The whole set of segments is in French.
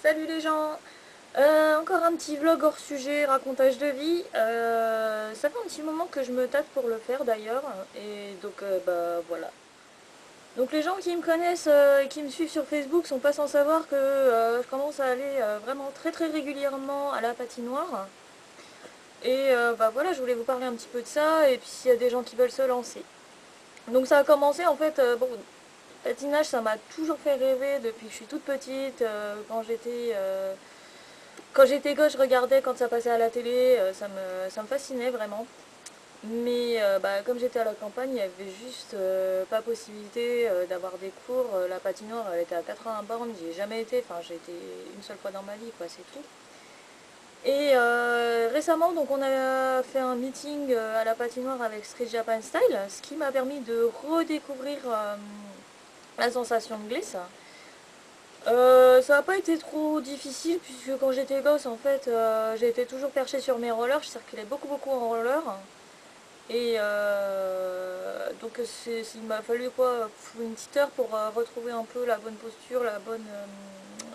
Salut les gens. Encore un petit vlog hors sujet, racontage de vie. Ça fait un petit moment que je me tâte pour le faire d'ailleurs. Et donc bah voilà. Donc les gens qui me connaissent et qui me suivent sur Facebook sont pas sans savoir que je commence à aller vraiment très très régulièrement à la patinoire. Et bah voilà, je voulais vous parler un petit peu de ça et puis s'il y a des gens qui veulent se lancer. Donc ça a commencé en fait, bon, patinage ça m'a toujours fait rêver depuis que je suis toute petite, quand j'étais gosse, je regardais quand ça passait à la télé, ça me fascinait vraiment. Mais bah, comme j'étais à la campagne, il n'y avait juste pas possibilité d'avoir des cours. La patinoire elle était à 80 bornes, j'y ai jamais été, enfin j'ai été une seule fois dans ma vie, quoi, c'est tout. Et récemment, donc on a fait un meeting à la patinoire avec Street Japan Style, ce qui m'a permis de redécouvrir la sensation de glisse. Ça n'a pas été trop difficile puisque quand j'étais gosse en fait j'ai été toujours perchée sur mes rollers, je circulais beaucoup en roller et donc il m'a fallu quoi une petite heure pour retrouver un peu la bonne posture,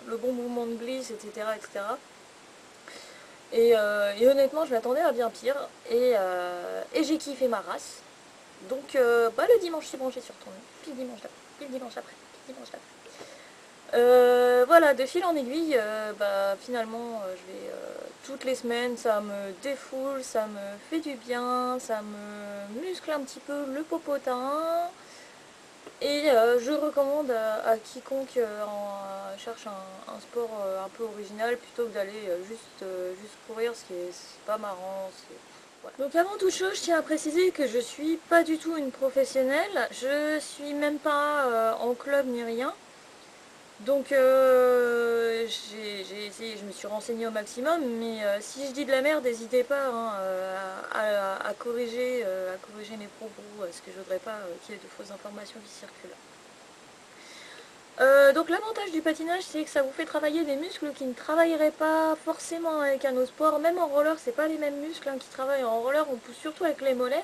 le bon mouvement de glisse, etc. etc. Et honnêtement je m'attendais à bien pire et j'ai kiffé ma race. Donc bah, le dimanche c'est bon, j'ai suis retournée, puis le dimanche d'après, puis le dimanche d'après, puis le dimanche d'après. Voilà, de fil en aiguille, bah, finalement, je vais toutes les semaines, ça me défoule, ça me fait du bien, ça me muscle un petit peu le popotin. Et je recommande à quiconque cherche un sport un peu original plutôt que d'aller juste courir, c'est pas marrant. Voilà. Donc avant toute chose, je tiens à préciser que je suis pas du tout une professionnelle, je suis même pas en club ni rien. Donc j'ai essayé, je me suis renseignée au maximum, mais si je dis de la merde, n'hésitez pas hein, à corriger mes propos, parce que je voudrais pas qu'il y ait de fausses informations qui circulent. Donc l'avantage du patinage, c'est que ça vous fait travailler des muscles qui ne travailleraient pas forcément avec un autre sport. Même en roller, c'est pas les mêmes muscles hein, qui travaillent. En roller, on pousse surtout avec les mollets.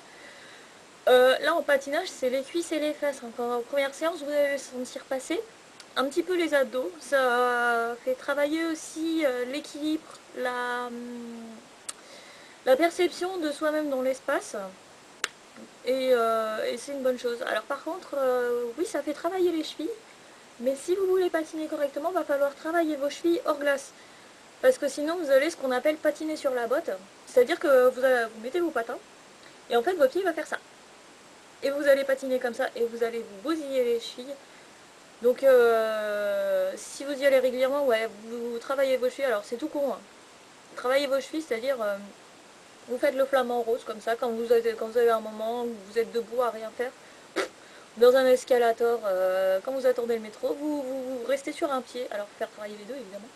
Là, en patinage, c'est les cuisses et les fesses. En première séance, vous allez sentir passer un petit peu les abdos. Ça fait travailler aussi l'équilibre, la perception de soi-même dans l'espace. Et c'est une bonne chose. Alors par contre, oui, ça fait travailler les chevilles. Mais si vous voulez patiner correctement, il va falloir travailler vos chevilles hors glace. Parce que sinon, vous allez ce qu'on appelle patiner sur la botte. C'est-à-dire que vous mettez vos patins, et en fait, votre pied va faire ça. Et vous allez patiner comme ça, et vous allez vous bousiller les chevilles. Donc, si vous y allez régulièrement, ouais, vous travaillez vos chevilles. Alors, c'est tout con. Hein. Travaillez vos chevilles, c'est-à-dire, vous faites le flamant rose comme ça, quand vous avez un moment où vous êtes debout à rien faire. Dans un escalator, quand vous attendez le métro, vous restez sur un pied. Alors, faire travailler les deux, évidemment.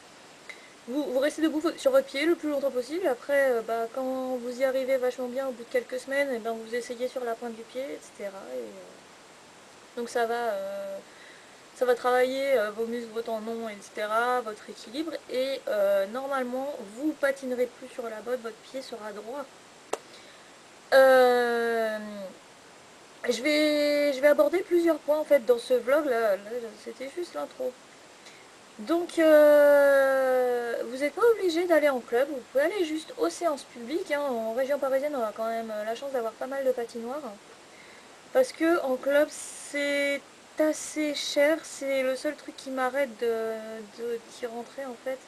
Vous restez debout sur votre pied le plus longtemps possible. Après, bah, quand vous y arrivez vachement bien au bout de quelques semaines, et ben, vous essayez sur la pointe du pied, etc. Donc ça va travailler vos muscles, vos tendons, etc., votre équilibre. Et normalement, vous patinerez plus sur la botte, votre pied sera droit. Euh, je vais aborder plusieurs points en fait dans ce vlog là c'était juste l'intro. Donc, vous n'êtes pas obligé d'aller en club, vous pouvez aller juste aux séances publiques. Hein. En région parisienne, on a quand même la chance d'avoir pas mal de patinoires. Parce que en club, c'est assez cher, c'est le seul truc qui m'arrête d'y rentrer en fait.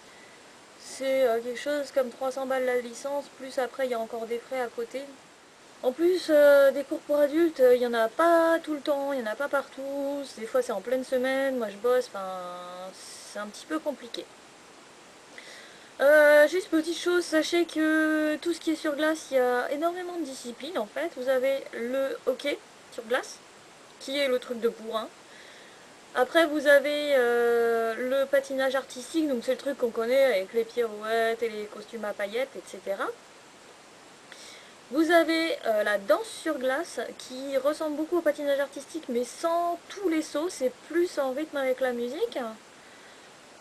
C'est quelque chose comme 300 balles la licence, plus après il y a encore des frais à côté. En plus, des cours pour adultes, il n'y en a pas tout le temps, il n'y en a pas partout. Des fois c'est en pleine semaine, moi je bosse, enfin c'est un petit peu compliqué. Juste petite chose, sachez que tout ce qui est sur glace, il y a énormément de disciplines en fait. Vous avez le hockey sur glace, qui est le truc de bourrin. Après vous avez le patinage artistique, donc c'est le truc qu'on connaît avec les pirouettes et les costumes à paillettes, etc. Vous avez la danse sur glace qui ressemble beaucoup au patinage artistique mais sans tous les sauts, c'est plus en rythme avec la musique.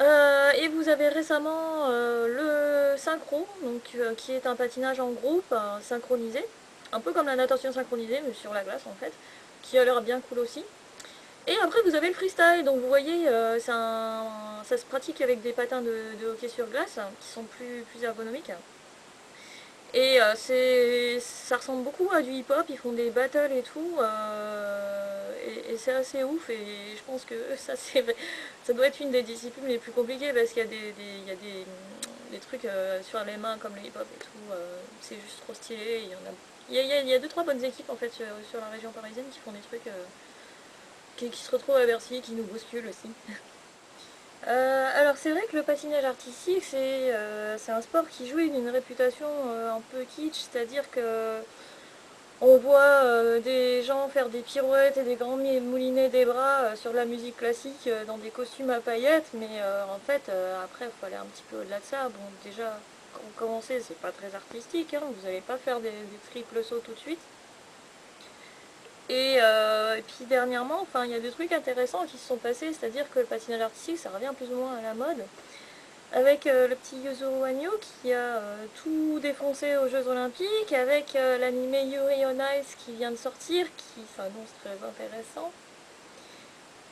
Et vous avez récemment le synchro, donc, qui est un patinage en groupe synchronisé, un peu comme la natation synchronisée mais sur la glace en fait, qui a l'air bien cool aussi. Et après vous avez le freestyle, donc vous voyez, ça se pratique avec des patins de hockey sur glace qui sont plus ergonomiques. Et ça ressemble beaucoup à du hip-hop, ils font des battles et tout, et c'est assez ouf, et je pense que ça doit être une des disciplines les plus compliquées, parce qu'il y a il y a des trucs sur les mains comme le hip-hop et tout, c'est juste trop stylé, il y a deux trois bonnes équipes en fait sur la région parisienne qui font des trucs qui se retrouvent à Bercy, qui nous bousculent aussi. Alors c'est vrai que le patinage artistique c'est un sport qui jouit d'une réputation un peu kitsch, c'est-à-dire que on voit des gens faire des pirouettes et des grands moulinets des bras sur de la musique classique dans des costumes à paillettes, mais en fait après il faut aller un petit peu au-delà de ça. Bon déjà quand vous commencez c'est pas très artistique, hein, vous n'allez pas faire des triples sauts tout de suite. Et puis dernièrement, enfin, il y a des trucs intéressants qui se sont passés, c'est-à-dire que le patinage artistique, ça revient plus ou moins à la mode, avec le petit Yuzo Wanyo qui a tout défoncé aux Jeux Olympiques, avec l'animé Yuri on Ice qui vient de sortir, qui s'annonce très intéressant.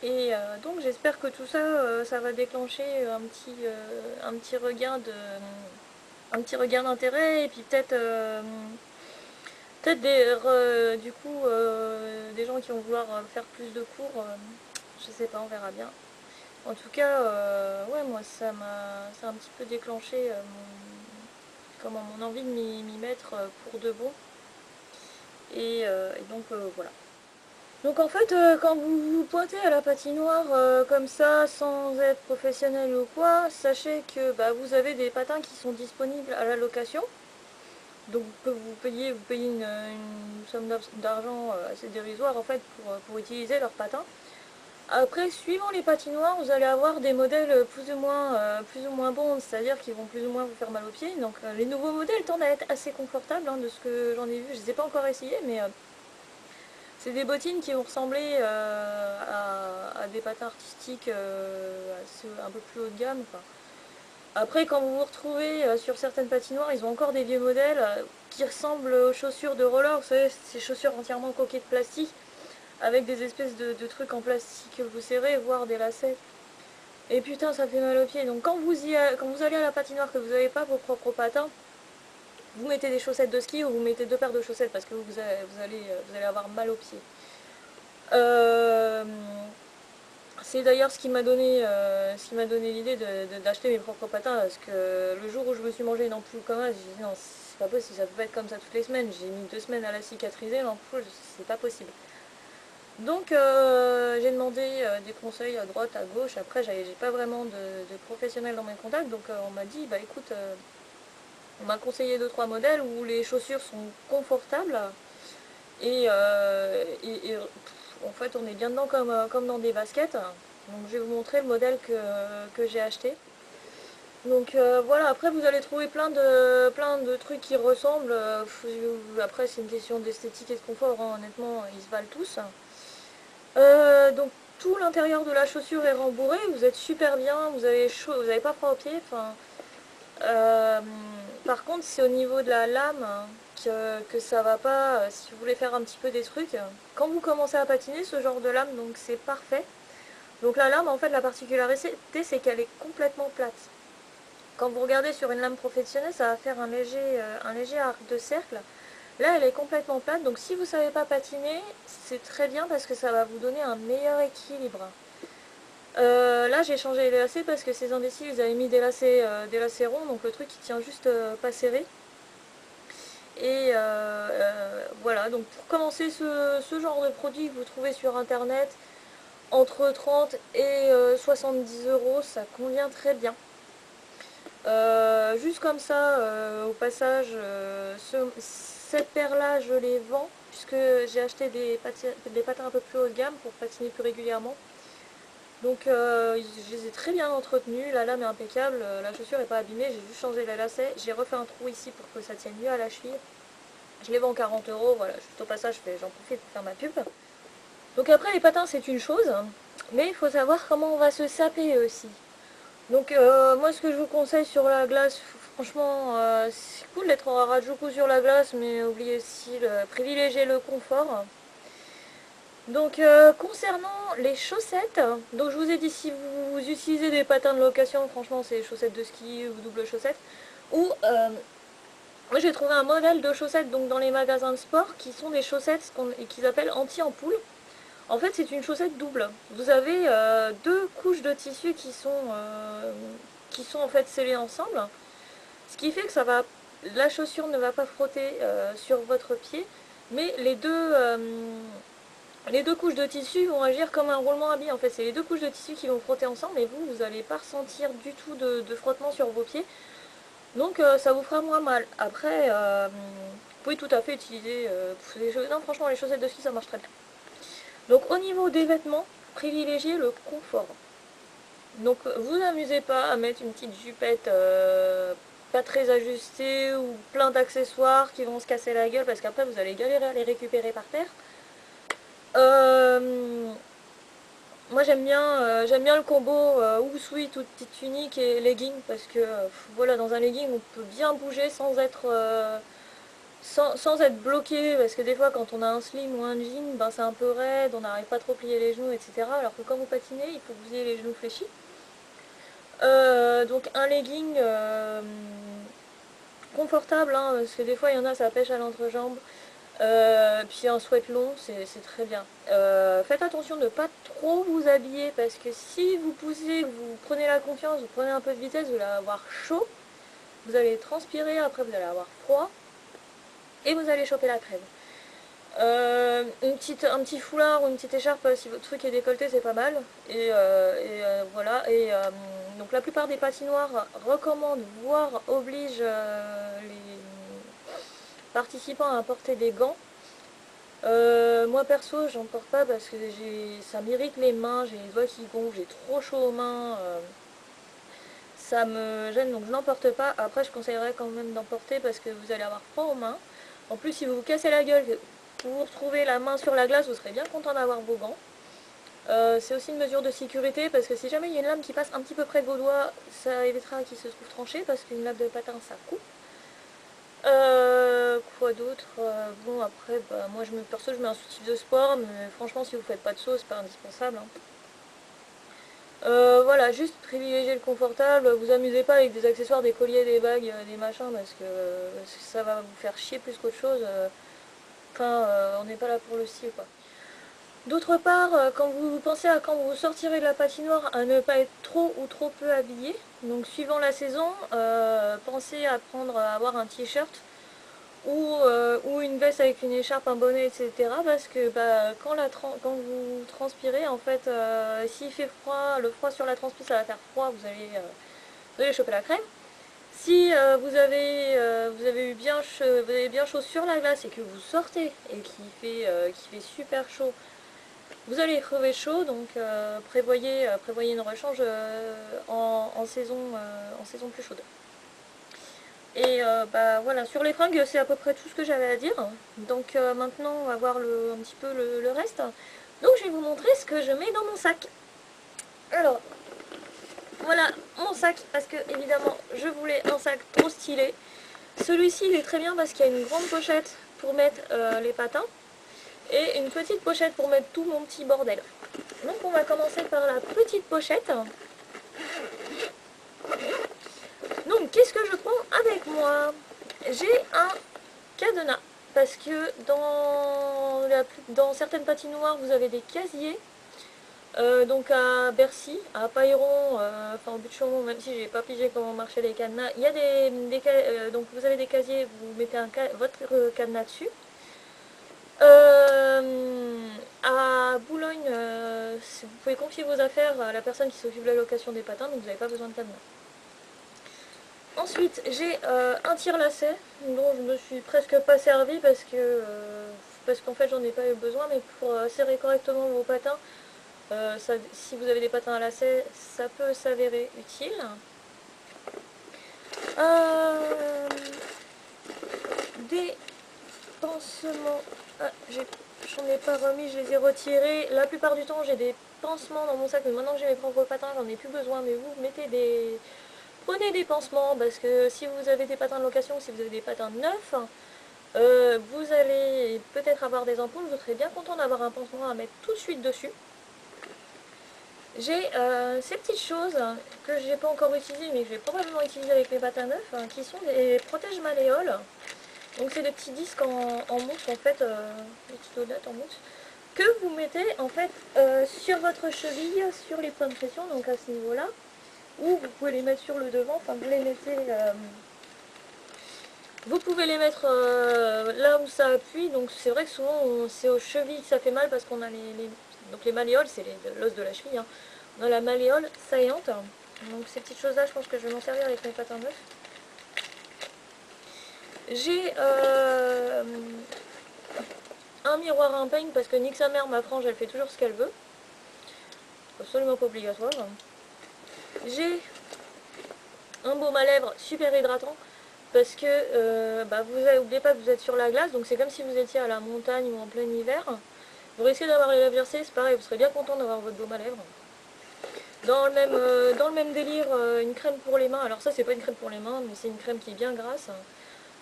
Et donc j'espère que tout ça, ça va déclencher un petit regain d'intérêt, et puis peut-être du coup des gens qui vont vouloir faire plus de cours, je sais pas, on verra bien. En tout cas, ouais, moi ça a un petit peu déclenché mon envie de m'y mettre pour de bon. Et donc voilà. Donc en fait, quand vous vous pointez à la patinoire comme ça, sans être professionnel ou quoi, sachez que bah, vous avez des patins qui sont disponibles à la location. Donc vous payez une somme d'argent assez dérisoire en fait pour utiliser leurs patins. Après, suivant les patinoires, vous allez avoir des modèles plus ou moins bons, c'est-à-dire qu'ils vont plus ou moins vous faire mal aux pieds. Donc les nouveaux modèles tendent à être assez confortables, hein, de ce que j'en ai vu. Je ne les ai pas encore essayés, mais c'est des bottines qui vont ressembler à des patins artistiques un peu plus haut de gamme. Enfin, après, quand vous vous retrouvez sur certaines patinoires, ils ont encore des vieux modèles qui ressemblent aux chaussures de roller. Vous savez, ces chaussures entièrement coquées de plastique, avec des espèces de trucs en plastique que vous serrez, voire des lacets. Et putain, ça fait mal aux pieds. Donc quand vous allez à la patinoire, que vous n'avez pas vos propres patins, vous mettez des chaussettes de ski ou vous mettez deux paires de chaussettes parce que vous allez avoir mal aux pieds. Euh, C'est d'ailleurs ce qui m'a donné l'idée d'acheter mes propres patins, parce que le jour où je me suis mangé une ampoule comme ça, j'ai dit non, c'est pas possible, ça peut pas être comme ça toutes les semaines. J'ai mis 2 semaines à la cicatriser, l'ampoule, c'est pas possible. Donc j'ai demandé des conseils à droite, à gauche. Après, j'ai pas vraiment de professionnels dans mes contacts, donc on m'a dit, bah écoute, on m'a conseillé deux trois modèles où les chaussures sont confortables en fait on est bien dedans comme dans des baskets. Donc je vais vous montrer le modèle que j'ai acheté. Donc voilà, après vous allez trouver plein de trucs qui ressemblent. Après c'est une question d'esthétique et de confort, hein. Honnêtement ils se valent tous. Donc tout l'intérieur de la chaussure est rembourré, vous êtes super bien, vous avez chaud, vous n'avez pas froid aux pieds. Enfin, euh, par contre c'est au niveau de la lame, hein, que ça va pas si vous voulez faire un petit peu des trucs. Quand vous commencez à patiner, ce genre de lame, donc c'est parfait. Donc la lame, en fait, la particularité, c'est qu'elle est complètement plate. Quand vous regardez sur une lame professionnelle, ça va faire un léger arc de cercle. Là, elle est complètement plate, donc si vous ne savez pas patiner, c'est très bien parce que ça va vous donner un meilleur équilibre. Là, j'ai changé les lacets parce que ces indécis, ils avaient mis des lacets ronds, donc le truc il tient juste pas serré. Et voilà, donc pour commencer ce genre de produit que vous trouvez sur internet, entre 30 et 70 euros, ça convient très bien. Juste comme ça, au passage, cette paire-là, je les vends, puisque j'ai acheté des patins un peu plus haut de gamme pour patiner plus régulièrement. Donc je les ai très bien entretenus, la lame est impeccable, la chaussure n'est pas abîmée, j'ai juste changé les lacets, j'ai refait un trou ici pour que ça tienne mieux à la cheville. Je les vends 40 euros, voilà, juste au passage, j'en profite pour faire ma pub. Donc après, les patins, c'est une chose, mais il faut savoir comment on va se saper aussi. Donc moi, ce que je vous conseille sur la glace, franchement, c'est cool d'être en Harajuku sur la glace, mais oubliez aussi, privilégier le confort. Donc concernant les chaussettes, donc je vous ai dit si vous utilisez des patins de location, franchement c'est chaussettes de ski ou double chaussettes. Ou moi j'ai trouvé un modèle de chaussettes donc dans les magasins de sport qui sont des chaussettes qu'ils appellent anti-ampoule. En fait c'est une chaussette double. Vous avez deux couches de tissu qui sont en fait scellées ensemble. Ce qui fait que la chaussure ne va pas frotter sur votre pied, mais les deux couches de tissu vont agir comme un roulement à billes. En fait, c'est les deux couches de tissu qui vont frotter ensemble et vous n'allez pas ressentir du tout de frottement sur vos pieds. Donc ça vous fera moins mal. Après, vous pouvez tout à fait utiliser non, franchement, les chaussettes de ski, ça marche très bien. Donc au niveau des vêtements, privilégiez le confort. Donc vous amusez pas à mettre une petite jupette pas très ajustée ou plein d'accessoires qui vont se casser la gueule parce qu'après vous allez galérer à les récupérer par terre. Moi j'aime bien le combo ou petite tunique et legging parce que voilà, dans un legging on peut bien bouger sans être bloqué, parce que des fois quand on a un slim ou un jean, ben, c'est un peu raide, on n'arrive pas trop à plier les genoux, etc. Alors que quand vous patinez, il faut que vous ayez les genoux fléchis. Donc un legging confortable, hein, parce que des fois il y en a ça pêche à l'entrejambe. Puis un sweat long, c'est très bien. Faites attention de ne pas trop vous habiller parce que si vous poussez, vous prenez la confiance, vous prenez un peu de vitesse, vous allez avoir chaud, vous allez transpirer, après vous allez avoir froid et vous allez choper la crève. Un petit foulard ou une petite écharpe si votre truc est décolleté, c'est pas mal. Voilà. Donc la plupart des patinoires recommandent, voire obligent les participants à porter des gants. Moi perso j'en porte pas parce que ça m'irrite les mains, j'ai les doigts qui gonflent, j'ai trop chaud aux mains, ça me gêne donc je n'en porte pas. Après je conseillerais quand même d'en porter parce que vous allez avoir froid aux mains. En plus si vous vous cassez la gueule, pour vous retrouver la main sur la glace, vous serez bien content d'avoir vos gants. C'est aussi une mesure de sécurité parce que si jamais il y a une lame qui passe un petit peu près de vos doigts, ça évitera qu'il se trouve tranché parce qu'une lame de patin ça coupe. Quoi d'autre. Bon après bah, moi perso je mets un soutif de sport, mais franchement si vous faites pas de saut c'est pas indispensable, hein. Voilà, juste privilégiez le confortable, vous amusez pas avec des accessoires, des colliers, des bagues, des machins parce que ça va vous faire chier plus qu'autre chose. Enfin on n'est pas là pour le style quoi. D'autre part, quand vous pensez à quand vous sortirez de la patinoire à ne pas être trop ou trop peu habillé, donc suivant la saison, pensez à avoir un t-shirt ou une veste avec une écharpe, un bonnet, etc. Parce que bah, quand vous transpirez, en fait, s'il fait froid, le froid sur la transpi, ça va faire froid, vous allez choper la crème. Si vous avez bien chaud sur la glace et que vous sortez et qu'il fait super chaud, vous allez crever chaud, donc prévoyez une rechange en saison plus chaude. Et bah voilà, sur les fringues, c'est à peu près tout ce que j'avais à dire. Donc maintenant, on va voir un petit peu le reste. Donc je vais vous montrer ce que je mets dans mon sac. Alors, voilà mon sac, parce que évidemment, je voulais un sac trop stylé. Celui-ci, il est très bien parce qu'il y a une grande pochette pour mettre les patins et une petite pochette pour mettre tout mon petit bordel. Donc on va commencer par la petite pochette. Donc qu'est-ce que je prends avec moi? J'ai un cadenas, parce que dans certaines patinoires vous avez des casiers. Donc à Bercy, à Pailleron, enfin au but de Chaumont, même si j'ai pas pigé comment marchaient les cadenas, il y a donc vous avez des casiers, vous mettez votre cadenas dessus. À Boulogne, vous pouvez confier vos affaires à la personne qui s'occupe de la location des patins, donc vous n'avez pas besoin de cadenas. Ensuite, j'ai un tire-lacet dont je me suis presque pas servi parce qu'en fait j'en ai pas eu besoin, mais pour serrer correctement vos patins, si vous avez des patins à lacet, ça peut s'avérer utile. Des pansements. Ah, j'en ai pas remis, je les ai retirés. La plupart du temps, j'ai des pansements dans mon sac, mais maintenant que j'ai mes propres patins, j'en ai plus besoin. Mais vous prenez des pansements parce que si vous avez des patins de location ou si vous avez des patins neufs, Vous allez peut-être avoir des ampoules, vous serez bien content d'avoir un pansement à mettre tout de suite dessus. J'ai ces petites choses que je n'ai pas encore utilisées mais que je vais probablement utiliser avec mes patins neufs, qui sont des protèges malléoles. Donc c'est des petits disques en mousse en fait, des petites donuts en mousse, que vous mettez en fait sur votre cheville, sur les points de pression, donc à ce niveau-là, ou vous pouvez les mettre sur le devant, enfin vous les mettez, vous pouvez les mettre là où ça appuie, donc c'est vrai que souvent c'est aux chevilles que ça fait mal parce qu'on a donc les malléoles, c'est l'os de la cheville, hein. On a la malléole saillante, donc ces petites choses là je pense que je vais m'en servir avec mes patins neufs. J'ai un miroir à un peigne parce que nique sa mère, ma frange elle fait toujours ce qu'elle veut, absolument pas obligatoire. J'ai un baume à lèvres super hydratant parce que vous n'oubliez pas que vous êtes sur la glace, donc c'est comme si vous étiez à la montagne ou en plein hiver. Vous risquez d'avoir les lèvres gercées, c'est pareil, vous serez bien content d'avoir votre baume à lèvres. Dans le même délire, une crème pour les mains. Alors ça c'est pas une crème pour les mains, mais c'est une crème qui est bien grasse.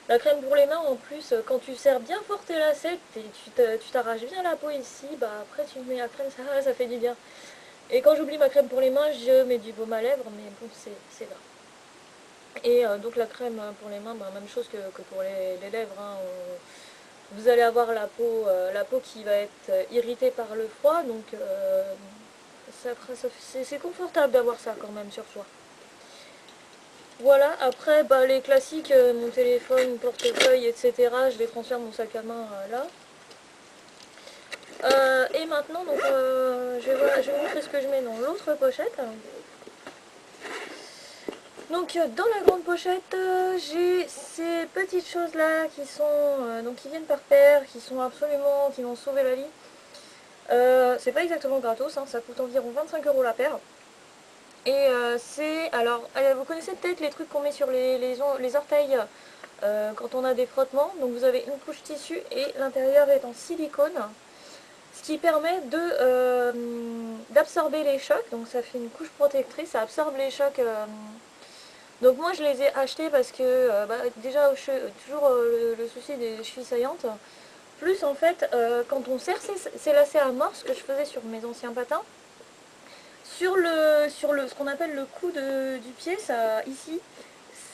La crème pour les mains en plus, quand tu serres bien fort tes lacets et tu t'arraches bien la peau ici, après tu mets la crème, ça fait du bien. Et quand j'oublie ma crème pour les mains, je mets du baume à lèvres, mais bon c'est là. Et donc la crème pour les mains, même chose que pour les lèvres, hein. Vous allez avoir la peau qui va être irritée par le froid, donc c'est confortable d'avoir ça quand même sur soi. Voilà, après les classiques, mon téléphone, mon portefeuille, etc. Je les transfère mon sac à main là. Et maintenant, donc, je vais vous montrer ce que je mets dans l'autre pochette. Donc dans la grande pochette, j'ai ces petites choses là qui sont donc qui viennent par paire, qui vont sauver la vie. C'est pas exactement gratos, hein, ça coûte environ 25 € la paire. Et vous connaissez peut-être les trucs qu'on met sur les orteils quand on a des frottements. Donc vous avez une couche tissu et l'intérieur est en silicone, ce qui permet d'absorber les chocs. Donc ça fait une couche protectrice, ça absorbe les chocs. Donc moi je les ai achetés parce que déjà toujours le souci des chevilles saillantes. Plus en fait quand on serre ces lacets à mort, ce que je faisais sur mes anciens patins, sur ce qu'on appelle le cou du pied, ici,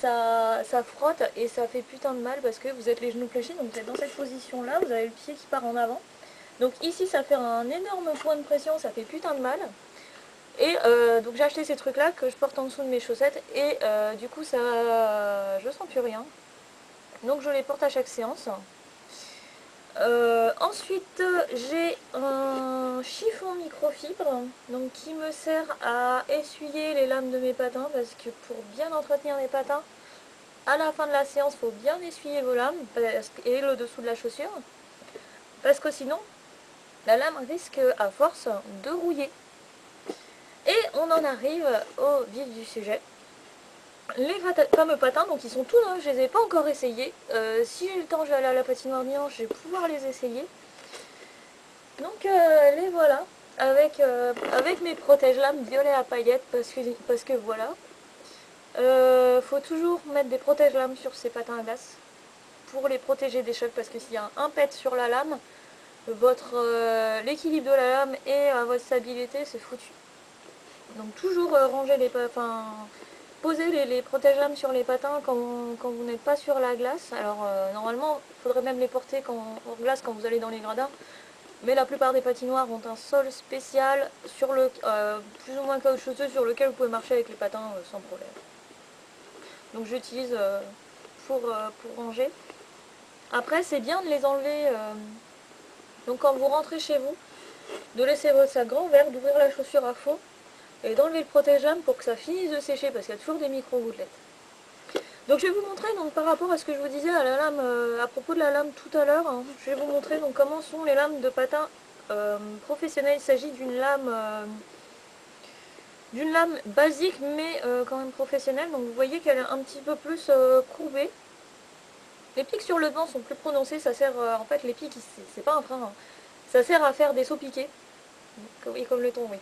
ça frotte et ça fait putain de mal parce que vous êtes les genoux fléchis, donc vous êtes dans cette position là, vous avez le pied qui part en avant. Donc ici ça fait un énorme point de pression, ça fait putain de mal. Et donc j'ai acheté ces trucs là que je porte en dessous de mes chaussettes et du coup je sens plus rien. Donc je les porte à chaque séance. Ensuite j'ai un chiffon microfibre donc, qui me sert à essuyer les lames de mes patins parce que pour bien entretenir les patins, à la fin de la séance, il faut bien essuyer vos lames et le dessous de la chaussure parce que sinon la lame risque à force de rouiller. Et on en arrive au vif du sujet. Les fameux patins, donc ils sont tout neufs, je les ai pas encore essayés. Si j'ai le temps, je vais aller à la patinoire Mian, je vais pouvoir les essayer. Donc les voilà, avec mes protège-lames violets à paillettes, parce que voilà. Faut toujours mettre des protège-lames sur ces patins à glace pour les protéger des chocs, parce que s'il y a un pet sur la lame, l'équilibre de la lame et votre stabilité, c'est foutu. Donc toujours ranger poser les protège-lames sur les patins quand vous n'êtes pas sur la glace. Alors normalement, il faudrait même les porter hors glace quand vous allez dans les gradins. Mais la plupart des patinoires ont un sol spécial plus ou moins caoutchouteux sur lequel vous pouvez marcher avec les patins sans problème. Donc j'utilise pour ranger. Après c'est bien de les enlever. Donc quand vous rentrez chez vous, de laisser votre sac grand ouvert, d'ouvrir la chaussure à fond et d'enlever le protège-lame pour que ça finisse de sécher parce qu'il y a toujours des micro-gouttelettes. Donc je vais vous montrer donc, par rapport à ce que je vous disais à la lame, à propos de la lame tout à l'heure, hein, je vais vous montrer donc, comment sont les lames de patins professionnelles. Il s'agit d'une lame basique mais quand même professionnelle. Donc vous voyez qu'elle est un petit peu plus courbée. Les pics sur le devant sont plus prononcés, ça sert en fait les pics, c'est pas un frein, hein. Ça sert à faire des sauts piqués. Oui, comme le ton, oui.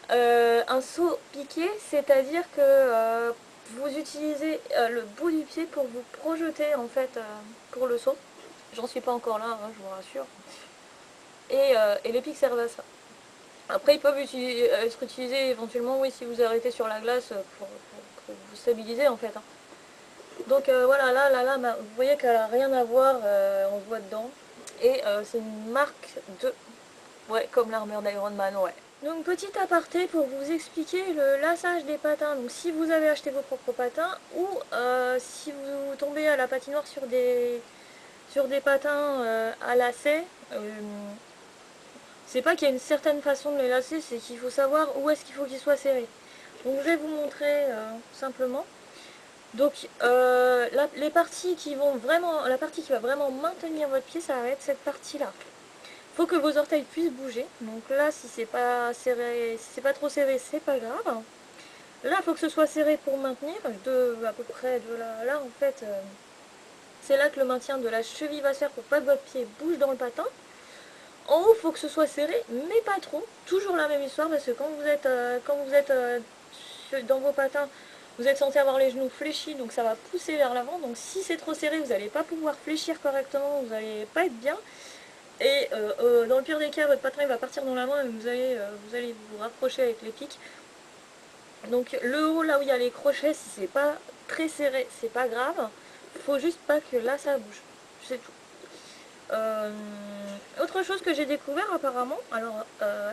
Un saut piqué, c'est-à-dire que vous utilisez le bout du pied pour vous projeter en fait pour le saut. J'en suis pas encore là, hein, je vous rassure. Et les pics servent à ça. Après, ils peuvent être utilisés éventuellement, oui, si vous arrêtez sur la glace pour vous stabiliser en fait, hein. Donc voilà, là, la lame, vous voyez qu'elle n'a rien à voir, on voit dedans. Et c'est une marque de... Ouais, comme l'armure d'Iron Man, ouais. Donc petit aparté pour vous expliquer le lassage des patins. Donc si vous avez acheté vos propres patins ou si vous tombez à la patinoire sur des patins à lacets, c'est pas qu'il y a une certaine façon de les lasser, c'est qu'il faut savoir où est-ce qu'il faut qu'ils soient serrés. Donc je vais vous montrer simplement. Donc les parties qui vont vraiment, la partie qui va vraiment maintenir votre pied, ça va être cette partie-là. Il faut que vos orteils puissent bouger. Donc là, si c'est pas serré, si c'est pas trop serré, c'est pas grave. Là, il faut que ce soit serré pour maintenir. À peu près de là, là en fait, c'est là que le maintien de la cheville va se faire pour pas que votre pied bouge dans le patin. En haut, il faut que ce soit serré, mais pas trop. Toujours la même histoire, parce que quand vous êtes dans vos patins, vous êtes censé avoir les genoux fléchis, donc ça va pousser vers l'avant. Donc si c'est trop serré, vous n'allez pas pouvoir fléchir correctement, vous n'allez pas être bien. Et dans le pire des cas, votre patin il va partir dans la main et vous allez vous rapprocher avec les pics. Donc le haut, là où il y a les crochets, si c'est pas très serré, c'est pas grave. Faut juste pas que là ça bouge. C'est tout. Autre chose que j'ai découvert apparemment, alors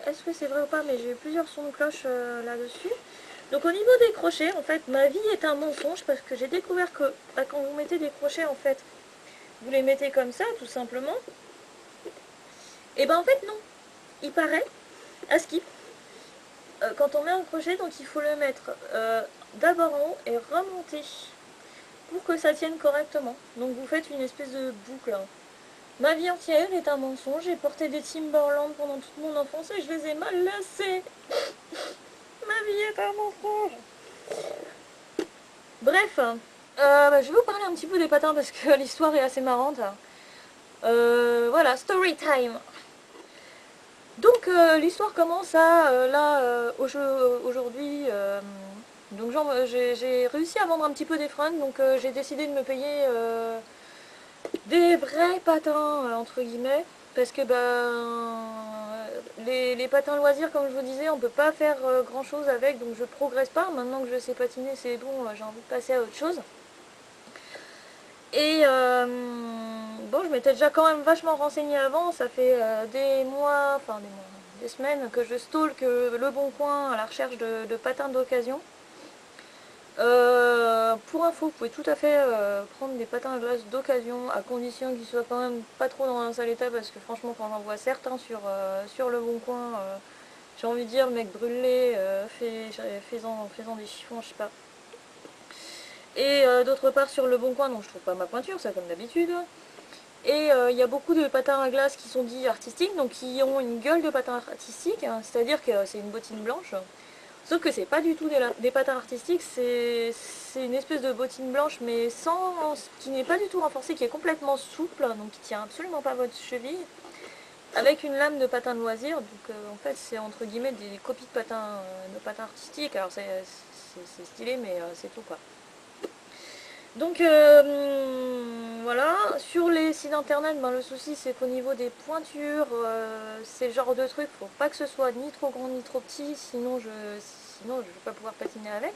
est-ce que c'est vrai ou pas, mais j'ai eu plusieurs sons de cloche là-dessus. Donc au niveau des crochets, en fait, ma vie est un mensonge parce que j'ai découvert que quand vous mettez des crochets, en fait, vous les mettez comme ça, tout simplement. Et ben en fait non, il paraît, à skip, quand on met un crochet, donc il faut le mettre d'abord en haut et remonter pour que ça tienne correctement. Donc vous faites une espèce de boucle, hein. Ma vie entière est un mensonge, j'ai porté des Timberland pendant toute mon enfance et je les ai mal lacés. Ma vie est un mensonge. Bref, je vais vous parler un petit peu des patins parce que l'histoire est assez marrante. Voilà, story time. Donc l'histoire commence aujourd'hui. Donc j'ai réussi à vendre un petit peu des fringues, donc j'ai décidé de me payer des vrais patins entre guillemets, parce que les patins loisirs, comme je vous disais, on peut pas faire grand chose avec, donc je progresse pas. Maintenant que je sais patiner, c'est bon, j'ai envie de passer à autre chose. Et bon, je m'étais déjà quand même vachement renseignée avant, ça fait des mois, des semaines que je stalk Le Bon Coin à la recherche de patins d'occasion. Pour info, vous pouvez tout à fait prendre des patins à glace d'occasion, à condition qu'ils soient quand même pas trop dans un sale état, parce que franchement quand j'en vois certains sur Le Bon Coin, j'ai envie de dire, mec, brûle-les, fais-en des chiffons, je sais pas. Et d'autre part sur Le Bon Coin, donc je trouve pas ma pointure, ça comme d'habitude. Et il y a beaucoup de patins à glace qui sont dits artistiques, donc qui ont une gueule de patin artistique, hein, c'est-à-dire que c'est une bottine blanche. Sauf que c'est pas du tout des patins artistiques, c'est une espèce de bottine blanche, mais qui n'est pas du tout renforcée, qui est complètement souple, donc qui tient absolument pas votre cheville, avec une lame de patin de loisir. Donc en fait c'est entre guillemets des copies de patins artistiques. Alors c'est stylé, mais c'est tout quoi. Donc voilà, sur les sites internet, le souci c'est qu'au niveau des pointures, c'est le genre de truc, faut pas que ce soit ni trop grand ni trop petit, sinon je vais pas pouvoir patiner avec.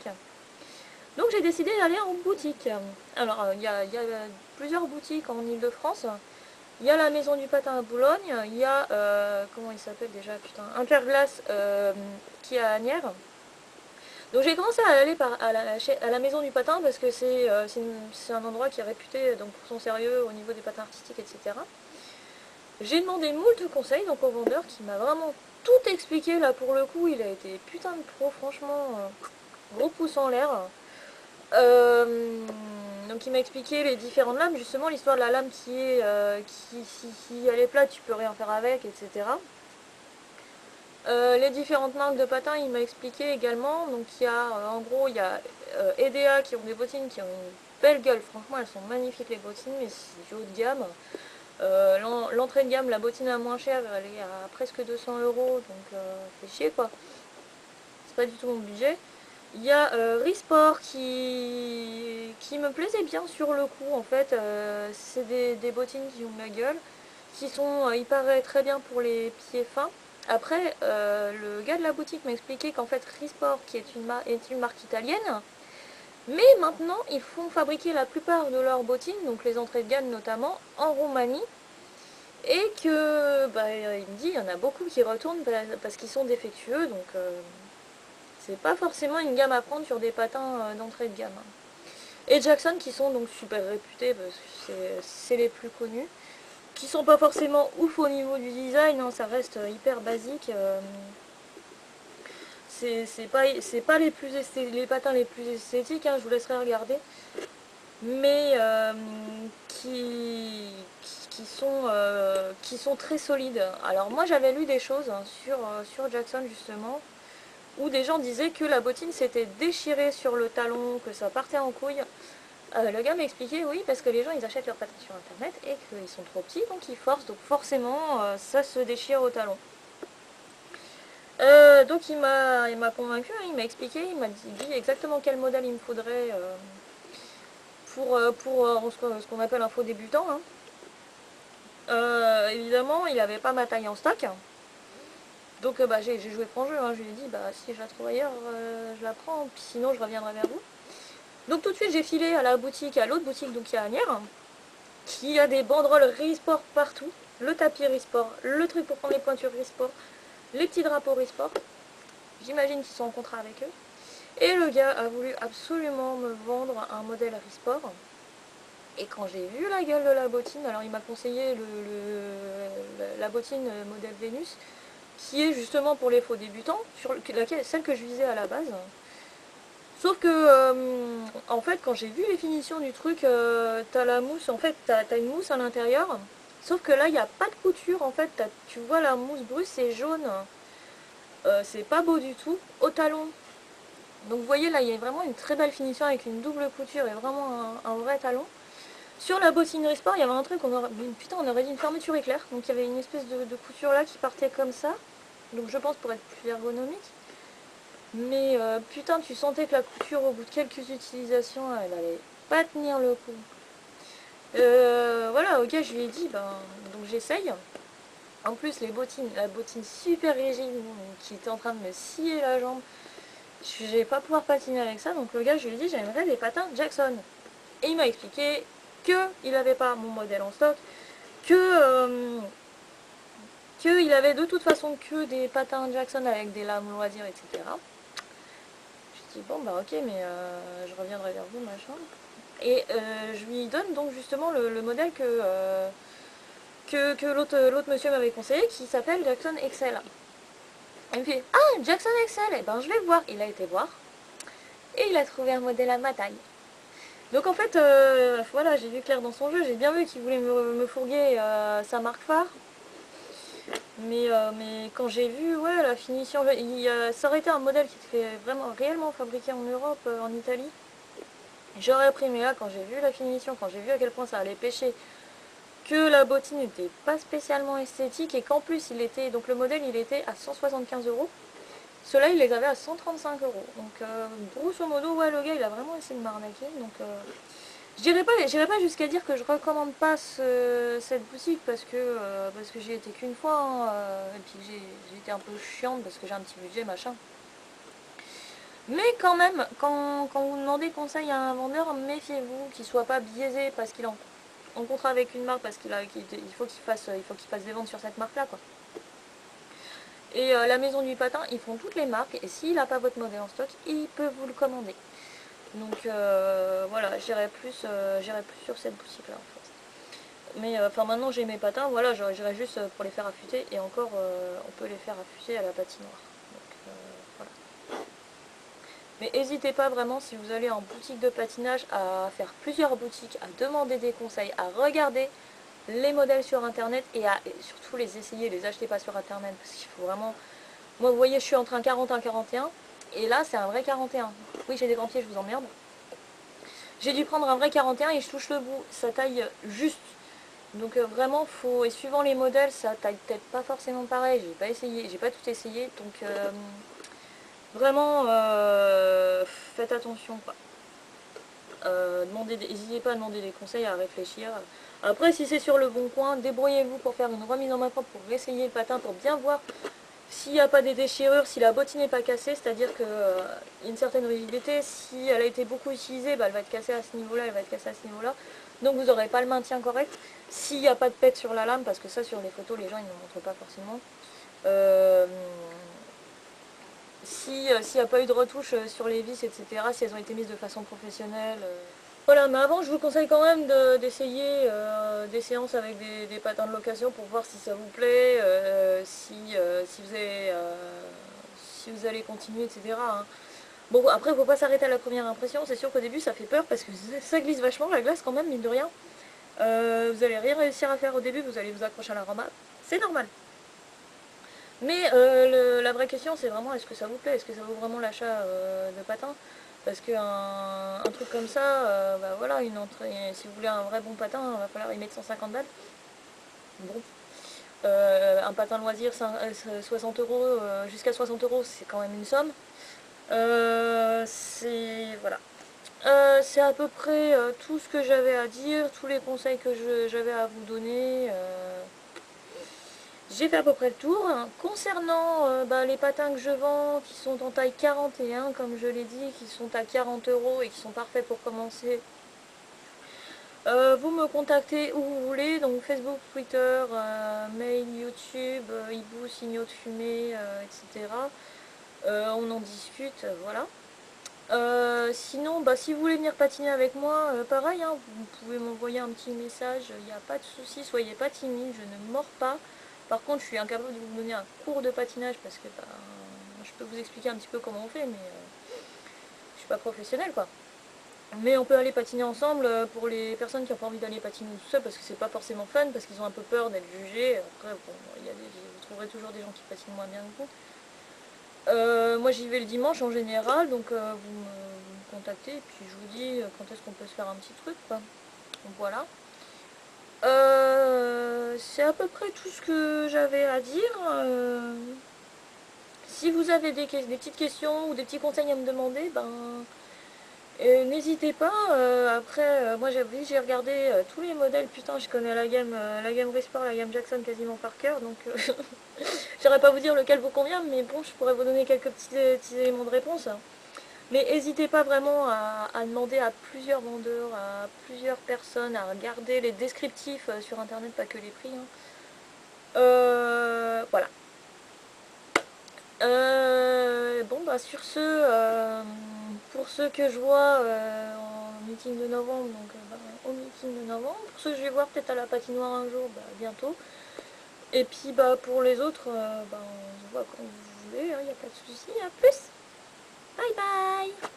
Donc j'ai décidé d'aller en boutique. Alors il y a plusieurs boutiques en Ile-de-France. Il y a la Maison du Patin à Boulogne, il y a, comment il s'appelle déjà, putain, Interglace qui est à Asnières. Donc j'ai commencé à aller à la Maison du Patin parce que c'est un endroit qui est réputé donc, pour son sérieux au niveau des patins artistiques, etc. J'ai demandé moult conseils donc au vendeur qui m'a vraiment tout expliqué. Là pour le coup il a été putain de pro, franchement, gros pouce en l'air. Donc il m'a expliqué les différentes lames, justement l'histoire de la lame qui est si elle est plate tu peux rien faire avec, etc. Les différentes marques de patins, il m'a expliqué également. Donc il y a en gros il y a EDA qui ont des bottines qui ont une belle gueule, franchement elles sont magnifiques les bottines, mais c'est du haut de gamme. L'entrée de gamme, la bottine la moins chère, elle est à presque 200 euros, donc fait chier quoi. C'est pas du tout mon budget. Il y a Risport qui qui me plaisaient bien sur le coup en fait. C'est des bottines qui ont de la gueule, qui sont, il paraît, très bien pour les pieds fins. Après, le gars de la boutique m'a expliqué qu'en fait Risport, qui est une marque italienne, mais maintenant ils font fabriquer la plupart de leurs bottines, donc les entrées de gamme notamment, en Roumanie. Et que, bah, il me dit, il y en a beaucoup qui retournent parce qu'ils sont défectueux, donc c'est pas forcément une gamme à prendre sur des patins d'entrée de gamme. Et Jackson qui sont donc super réputés, parce que c'est les plus connus, qui sont pas forcément ouf au niveau du design, hein, ça reste hyper basique. C'est pas les patins les plus esthétiques, hein, je vous laisserai regarder, mais qui sont très solides. Alors moi j'avais lu des choses hein, sur Jackson justement, où des gens disaient que la bottine s'était déchirée sur le talon, que ça partait en couille. Le gars m'expliquait oui parce que les gens ils achètent leurs patins sur internet et qu'ils sont trop petits donc ils forcent, donc forcément ça se déchire au talon. Donc il m'a convaincu, hein, il m'a expliqué, il m'a dit exactement quel modèle il me faudrait pour ce qu'on appelle un faux débutant. Hein. Évidemment, il n'avait pas ma taille en stock. Donc bah, j'ai joué franc jeu, hein. Je lui ai dit bah si je la trouve ailleurs, je la prends, puis sinon je reviendrai vers vous. Donc tout de suite j'ai filé à la boutique, à l'autre boutique donc qui est à Agnières, qui a des banderoles Risport partout, le tapis Risport, le truc pour prendre les pointures Risport, les petits drapeaux Risport. J'imagine qu'ils sont en contrat avec eux. Et le gars a voulu absolument me vendre un modèle Risport. Et quand j'ai vu la gueule de la bottine, alors il m'a conseillé la bottine modèle Vénus, qui est justement pour les faux débutants, celle que je visais à la base. Sauf que, en fait, quand j'ai vu les finitions du truc, t'as la mousse, en fait, t'as une mousse à l'intérieur. Sauf que là, il n'y a pas de couture, en fait, tu vois la mousse brune, c'est jaune. C'est pas beau du tout. Au talon. Donc vous voyez, là, il y a vraiment une très belle finition avec une double couture et vraiment un vrai talon. Sur la bottine Risport, il y avait un truc, putain, on aurait dit une fermeture éclair. Donc il y avait une espèce de couture là qui partait comme ça. Donc je pense pour être plus ergonomique. Mais putain, tu sentais que la couture, au bout de quelques utilisations, elle allait pas tenir le coup. Voilà, ok, je lui ai dit, ben, donc j'essaye. En plus, la bottine super rigide, qui était en train de me scier la jambe, je vais pas pouvoir patiner avec ça. Donc le gars, je lui ai dit, j'aimerais des patins Jackson. Et il m'a expliqué qu'il n'avait pas mon modèle en stock, qu'il avait de toute façon que des patins Jackson avec des lames loisirs, etc. Je dis bon bah ok, mais je reviendrai vers vous, machin. Et je lui donne donc justement le modèle que l'autre monsieur m'avait conseillé, qui s'appelle Jackson XL. Il me fait ah, Jackson XL, et ben je vais voir. Il a été voir et il a trouvé un modèle à ma taille. Donc en fait, voilà, j'ai vu clair dans son jeu, j'ai bien vu qu'il voulait me fourguer sa marque phare. Mais quand j'ai vu ouais, la finition, ça aurait été un modèle qui était vraiment réellement fabriqué en Europe, en Italie. J'aurais pris, mais là quand j'ai vu la finition, quand j'ai vu à quel point ça allait pêcher, que la bottine n'était pas spécialement esthétique et qu'en plus donc le modèle il était à 175 euros. Ceux-là il les avait à 135 euros. Donc grosso modo ouais, le gars il a vraiment essayé de m'arnaquer. Donc j'irai pas jusqu'à dire que je recommande pas cette boutique parce que j'y étais qu'une fois hein, et puis que j'ai été un peu chiante parce que j'ai un petit budget machin. Mais quand même, quand vous demandez conseil à un vendeur, méfiez-vous qu'il soit pas biaisé parce qu'il est en contrat avec une marque parce il faut qu'il fasse des ventes sur cette marque là quoi. Et la maison du patin, ils font toutes les marques et s'il n'a pas votre modèle en stock, il peut vous le commander. Donc voilà, j'irai plus sur cette boutique là en fait. Mais enfin maintenant j'ai mes patins, voilà, j'irai juste pour les faire affûter et encore on peut les faire affûter à la patinoire. Donc voilà. Mais n'hésitez pas vraiment si vous allez en boutique de patinage à faire plusieurs boutiques, à demander des conseils, à regarder les modèles sur internet et surtout les essayer, les achetez pas sur internet parce qu'il faut vraiment... Moi vous voyez je suis entre un 40 et un 41 et là c'est un vrai 41. Oui j'ai des grands pieds, je vous emmerde. J'ai dû prendre un vrai 41 et je touche le bout, ça taille juste. Donc vraiment faut, et suivant les modèles ça taille peut-être pas forcément pareil, j'ai pas tout essayé donc vraiment faites attention quoi. N'hésitez pas à demander des conseils, à réfléchir. Après, si c'est sur le bon coin, débrouillez-vous pour faire une remise en main propre, pour essayer le patin, pour bien voir s'il n'y a pas des déchirures, si la bottine n'est pas cassée, c'est-à-dire qu'il y a une certaine rigidité, si elle a été beaucoup utilisée, bah, elle va être cassée à ce niveau-là, elle va être cassée à ce niveau-là. Donc vous n'aurez pas le maintien correct. S'il n'y a pas de pète sur la lame, parce que ça sur les photos, les gens ils ne montrent pas forcément. S'il n'y a pas eu de retouche sur les vis, etc., si elles ont été mises de façon professionnelle. Voilà, mais avant je vous conseille quand même d'essayer des séances avec des patins de location pour voir si ça vous plaît, si vous allez continuer, etc. hein. Bon, après il ne faut pas s'arrêter à la première impression, c'est sûr qu'au début ça fait peur parce que ça glisse vachement la glace quand même, mine de rien. Vous allez rien réussir à faire au début, vous allez vous accrocher à la ramade, c'est normal. Mais la vraie question c'est vraiment est-ce que ça vous plaît, est-ce que ça vaut vraiment l'achat de patins? Parce qu'un truc comme ça, bah voilà, une entrée, si vous voulez un vrai bon patin, il va falloir y mettre 150 balles. Bon. Un patin loisir, 60 euros, jusqu'à 60 euros, c'est quand même une somme. Voilà. C'est à peu près tout ce que j'avais à dire, tous les conseils que j'avais à vous donner. J'ai fait à peu près le tour. Concernant les patins que je vends, qui sont en taille 41, comme je l'ai dit, qui sont à 40 euros et qui sont parfaits pour commencer, vous me contactez où vous voulez, donc Facebook, Twitter, mail, YouTube, hibou, signaux de fumée, etc. On en discute, voilà. Sinon, si vous voulez venir patiner avec moi, pareil, hein, vous pouvez m'envoyer un petit message, il n'y a pas de souci, soyez pas timide, je ne mords pas. Par contre, je suis incapable de vous donner un cours de patinage parce que je peux vous expliquer un petit peu comment on fait, mais je suis pas professionnelle, quoi. Mais on peut aller patiner ensemble pour les personnes qui n'ont pas envie d'aller patiner tout seul parce que c'est pas forcément fun, parce qu'ils ont un peu peur d'être jugés. Après, bon, vous trouverez toujours des gens qui patinent moins bien que vous. Moi j'y vais le dimanche en général, donc vous me contactez et puis je vous dis quand est-ce qu'on peut se faire un petit truc, quoi. Donc voilà. C'est à peu près tout ce que j'avais à dire. Si vous avez des petites questions ou des petits conseils à me demander, n'hésitez pas. Après, moi j'ai regardé tous les modèles. Putain, je connais la gamme Resport, la gamme Jackson quasiment par cœur, donc je saurais pas vous dire lequel vous convient, mais bon, je pourrais vous donner quelques petits éléments de réponse. Mais n'hésitez pas vraiment à demander à plusieurs vendeurs, à plusieurs personnes, à regarder les descriptifs sur internet, pas que les prix. Hein. Voilà. Bon, sur ce, pour ceux que je vois en meeting de novembre, donc au meeting de novembre, pour ceux que je vais voir peut-être à la patinoire un jour, bientôt. Et puis pour les autres, on se voit quand vous voulez, il n'y a pas de souci. À plus. Bye bye.